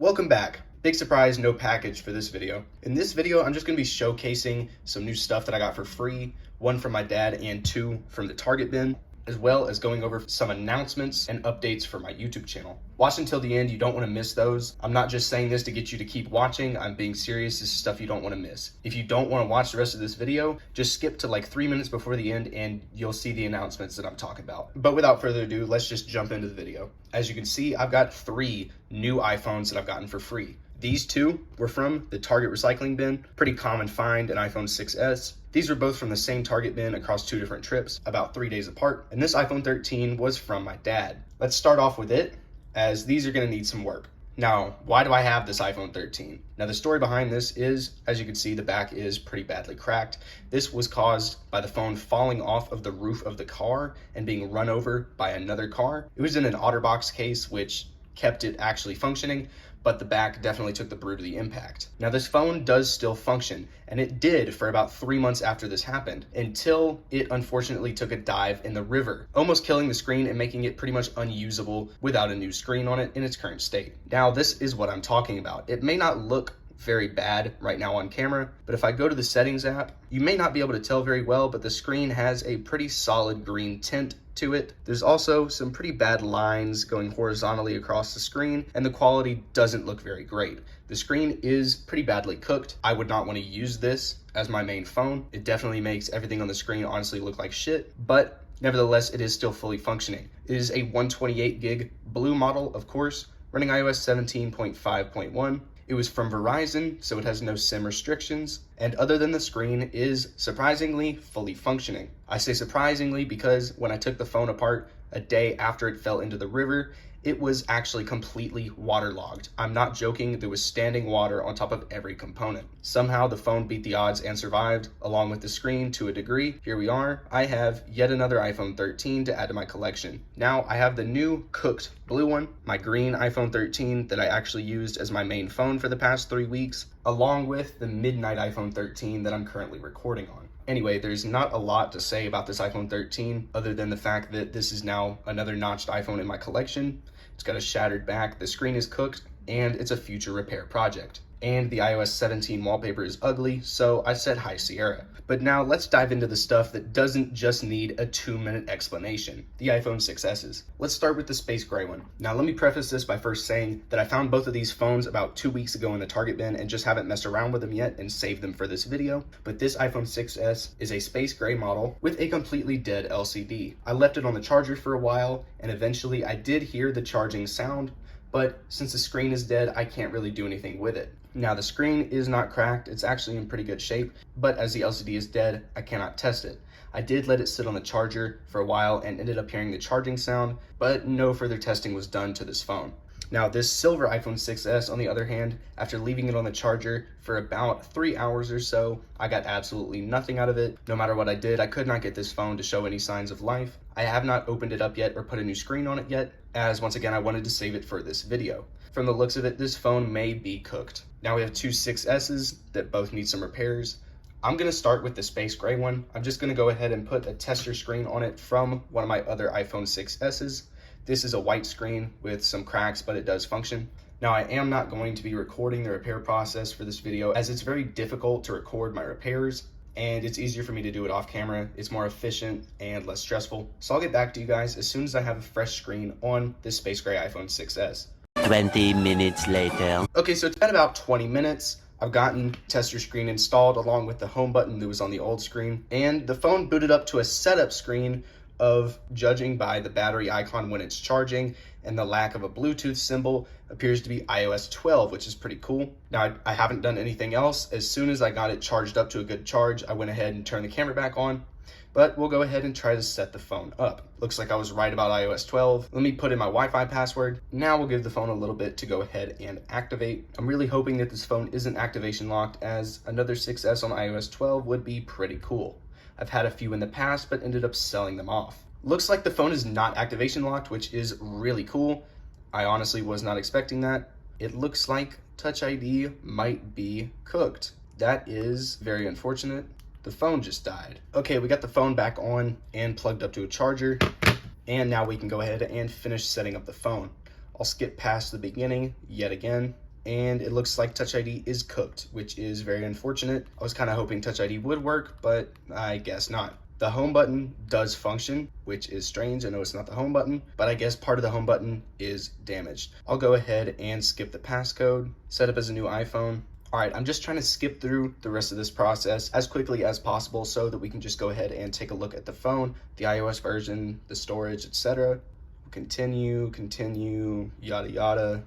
Welcome back. Big surprise, no package for this video. In this video, I'm just gonna be showcasing some new stuff that I got for free, one from my dad and two from the Target bin, as well as going over some announcements and updates for my YouTube channel. Watch until the end, you don't wanna miss those. I'm not just saying this to get you to keep watching, I'm being serious, this is stuff you don't wanna miss. If you don't wanna watch the rest of this video, just skip to like 3 minutes before the end and you'll see the announcements that I'm talking about. But without further ado, let's just jump into the video. As you can see, I've got 3 new iPhones that I've gotten for free. These two were from the Target recycling bin, pretty common find, an iPhone 6s. These were both from the same Target bin across 2 different trips, about 3 days apart. And this iPhone 13 was from my dad. Let's start off with it, as these are gonna need some work. Now, why do I have this iPhone 13? Now, the story behind this is, as you can see, the back is pretty badly cracked. This was caused by the phone falling off of the roof of the car and being run over by another car. It was in an OtterBox case, which kept it actually functioning, but the back definitely took the brunt of the impact. Now, this phone does still function, and it did for about 3 months after this happened, until it unfortunately took a dive in the river, almost killing the screen and making it pretty much unusable without a new screen on it in its current state. Now, this is what I'm talking about. It may not look very bad right now on camera, but if I go to the settings app, you may not be able to tell very well, but the screen has a pretty solid green tint to it. There's also some pretty bad lines going horizontally across the screen, and the quality doesn't look very great. The screen is pretty badly cooked. I would not want to use this as my main phone. It definitely makes everything on the screen honestly look like shit, but nevertheless, it is still fully functioning. It is a 128 gig blue model, of course, running iOS 17.5.1. It was from Verizon, so it has no SIM restrictions, and other than the screen, is surprisingly fully functioning. I say surprisingly because when I took the phone apart a day after it fell into the river, it was actually completely waterlogged. I'm not joking, there was standing water on top of every component. Somehow the phone beat the odds and survived, along with the screen to a degree. Here we are. I have yet another iPhone 13 to add to my collection. Now I have the new cooked blue one, my green iPhone 13 that I actually used as my main phone for the past 3 weeks, along with the midnight iPhone 13 that I'm currently recording on. Anyway, there's not a lot to say about this iPhone 13 other than the fact that this is now another notched iPhone in my collection. It's got a shattered back, the screen is cooked, and it's a future repair project. And the iOS 17 wallpaper is ugly, so I said hi Sierra. But now let's dive into the stuff that doesn't just need a 2-minute explanation, the iPhone 6s's. Let's start with the space gray one. Now let me preface this by first saying that I found both of these phones about 2 weeks ago in the Target bin and just haven't messed around with them yet and saved them for this video. But this iPhone 6s is a space gray model with a completely dead LCD. I left it on the charger for a while, and eventually I did hear the charging sound, but since the screen is dead, I can't really do anything with it. Now the screen is not cracked, it's actually in pretty good shape, but as the LCD is dead, I cannot test it. I did let it sit on the charger for a while and ended up hearing the charging sound, but no further testing was done to this phone. Now this silver iPhone 6s, on the other hand, after leaving it on the charger for about 3 hours or so, I got absolutely nothing out of it. No matter what I did, I could not get this phone to show any signs of life. I have not opened it up yet or put a new screen on it yet, as once again I wanted to save it for this video. From the looks of it, this phone may be cooked. Now we have 2 6s's that both need some repairs. I'm gonna start with the space gray one. I'm just gonna go ahead and put a tester screen on it from one of my other iPhone 6s's. This is a white screen with some cracks, but it does function. Now I am not going to be recording the repair process for this video, as it's very difficult to record my repairs, and it's easier for me to do it off camera. It's more efficient and less stressful. So I'll get back to you guys as soon as I have a fresh screen on this space gray iPhone 6s. 20 minutes later. Okay, so it's been about 20 minutes. I've gotten tester screen installed along with the home button that was on the old screen, and the phone booted up to a setup screen of, judging by the battery icon when it's charging and the lack of a Bluetooth symbol, appears to be iOS 12, which is pretty cool. Now, I haven't done anything else. As soon as I got it charged up to a good charge, I went ahead and turned the camera back on, but we'll go ahead and try to set the phone up. Looks like I was right about iOS 12. Let me put in my Wi-Fi password. Now we'll give the phone a little bit to go ahead and activate. I'm really hoping that this phone isn't activation locked, as another 6s on iOS 12 would be pretty cool. I've had a few in the past, but ended up selling them off. Looks like the phone is not activation locked, which is really cool. I honestly was not expecting that. It looks like Touch ID might be cooked. That is very unfortunate. The phone just died. Okay, we got the phone back on and plugged up to a charger, and now we can go ahead and finish setting up the phone. I'll skip past the beginning yet again. and it looks like Touch ID is cooked, which is very unfortunate. I was kind of hoping Touch ID would work, but I guess not. The home button does function, which is strange. I know it's not the home button, but I guess part of the home button is damaged. I'll go ahead and skip the passcode, set up as a new iPhone. All right, I'm just trying to skip through the rest of this process as quickly as possible so that we can just go ahead and take a look at the phone, the iOS version, the storage, etc. Continue, yada yada.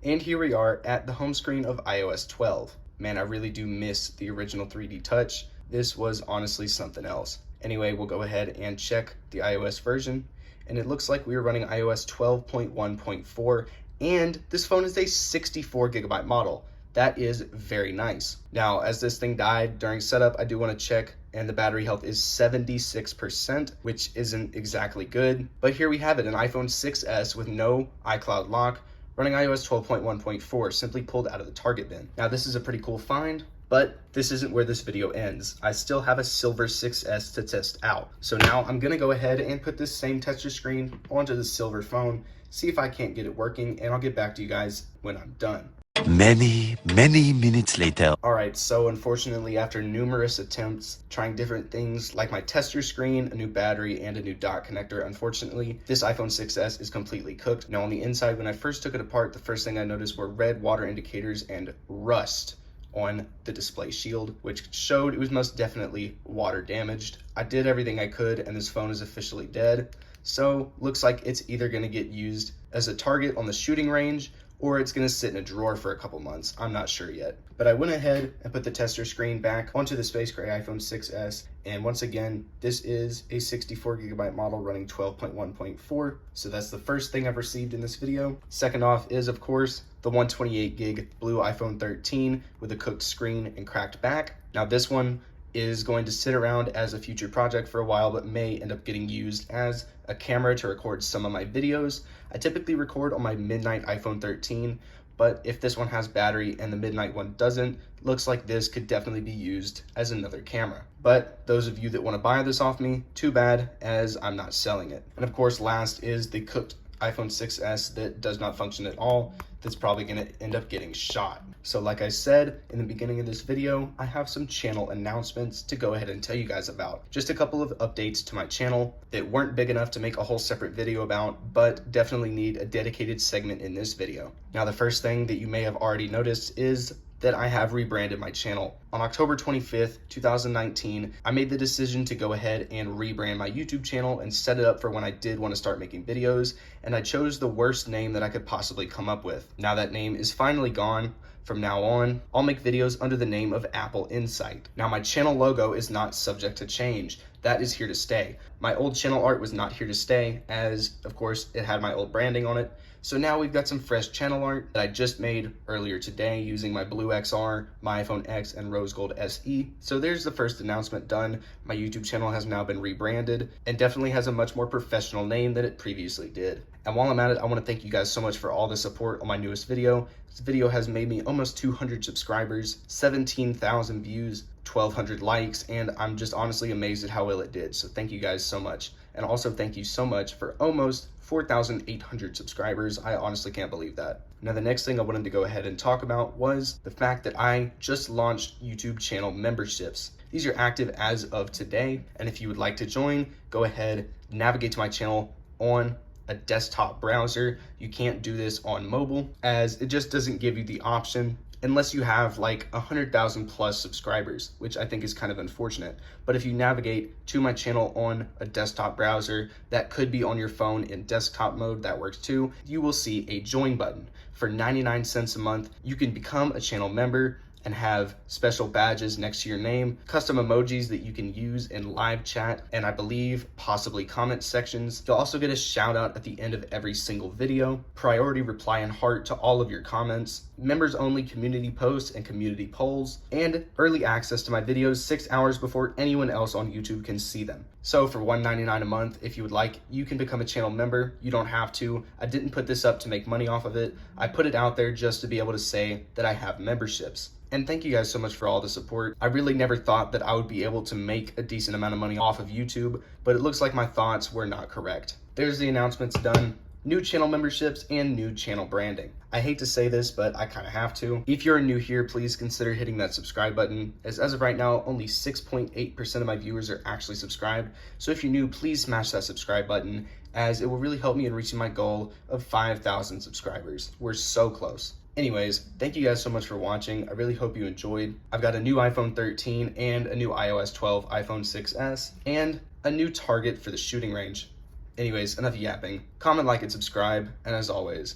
And here we are at the home screen of iOS 12. Man, I really do miss the original 3D Touch. This was honestly something else. Anyway, we'll go ahead and check the iOS version, and it looks like we are running iOS 12.1.4, and this phone is a 64 gigabyte model. That is very nice. Now, as this thing died during setup, I do want to check, and the battery health is 76%, which isn't exactly good. But here we have it, an iPhone 6s with no iCloud lock, running iOS 12.1.4, simply pulled out of the Target bin. Now, this is a pretty cool find, but this isn't where this video ends. I still have a silver 6S to test out. So now I'm gonna go ahead and put this same touch screen onto the silver phone, see if I can't get it working, and I'll get back to you guys when I'm done. Many minutes later. All right, so unfortunately, after numerous attempts, trying different things like my tester screen, a new battery, and a new dot connector, unfortunately, this iPhone 6s is completely cooked. Now on the inside, when I first took it apart, the first thing I noticed were red water indicators and rust on the display shield, which showed it was most definitely water damaged. I did everything I could, and this phone is officially dead. So looks like it's either gonna get used as a target on the shooting range, or it's gonna sit in a drawer for a couple months. I'm not sure yet. But I went ahead and put the tester screen back onto the space gray iPhone 6s. And once again, this is a 64 gigabyte model running 12.1.4. So that's the first thing I've received in this video. Second off is, of course, the 128 gig blue iPhone 13 with a cooked screen and cracked back. Now this one is going to sit around as a future project for a while, but may end up getting used as a camera to record some of my videos. I typically record on my midnight iPhone 13, but if this one has battery and the midnight one doesn't, looks like this could definitely be used as another camera. But those of you that want to buy this off me, too bad, as I'm not selling it. And of course, last is the cooked iPhone 6s that does not function at all. That's probably going to end up getting shot. So like I said in the beginning of this video, I have some channel announcements to go ahead and tell you guys about. Just a couple of updates to my channel that weren't big enough to make a whole separate video about, but definitely need a dedicated segment in this video. Now, the first thing that you may have already noticed is that I have rebranded my channel. On October 25th, 2019, I made the decision to go ahead and rebrand my YouTube channel and set it up for when I did want to start making videos, and I chose the worst name that I could possibly come up with. Now that name is finally gone. From now on, I'll make videos under the name of Apple Insight. Now my channel logo is not subject to change. That is here to stay. My old channel art was not here to stay, as of course it had my old branding on it. So now we've got some fresh channel art that I just made earlier today using my Blue XR, my iPhone X, and Rose Gold SE. So there's the first announcement done. My YouTube channel has now been rebranded and definitely has a much more professional name than it previously did. And while I'm at it, I want to thank you guys so much for all the support on my newest video. This video has made me almost 200 subscribers, 17,000 views, 1,200 likes, and I'm just honestly amazed at how well it did. So thank you guys so much. And also thank you so much for almost 4,800 subscribers. I honestly can't believe that. Now, the next thing I wanted to go ahead and talk about was the fact that I just launched YouTube channel memberships. These are active as of today, and if you would like to join, go ahead, navigate to my channel on a desktop browser. You can't do this on mobile, as it just doesn't give you the option unless you have like 100,000 plus subscribers, which I think is kind of unfortunate. But if you navigate to my channel on a desktop browser, that could be on your phone in desktop mode, that works too, you will see a join button. For 99 cents a month, you can become a channel member and have special badges next to your name, custom emojis that you can use in live chat, and I believe possibly comment sections. You'll also get a shout out at the end of every single video, priority reply and heart to all of your comments, members only community posts and community polls, and early access to my videos 6 hours before anyone else on YouTube can see them. So for $1.99 a month, if you would like, you can become a channel member. You don't have to. I didn't put this up to make money off of it. I put it out there just to be able to say that I have memberships. And thank you guys so much for all the support. I really never thought that I would be able to make a decent amount of money off of YouTube, but it looks like my thoughts were not correct. There's the announcements done. new channel memberships, and new channel branding. I hate to say this, but I kind of have to. If you're new here, please consider hitting that subscribe button, as of right now, only 6.8% of my viewers are actually subscribed. So if you're new, please smash that subscribe button, as it will really help me in reaching my goal of 5,000 subscribers. We're so close. Anyways, thank you guys so much for watching. I really hope you enjoyed. I've got a new iPhone 13 and a new iOS 12 iPhone 6s and a new target for the shooting range. Anyways, enough yapping. Comment, like, and subscribe, and as always,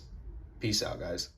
peace out, guys.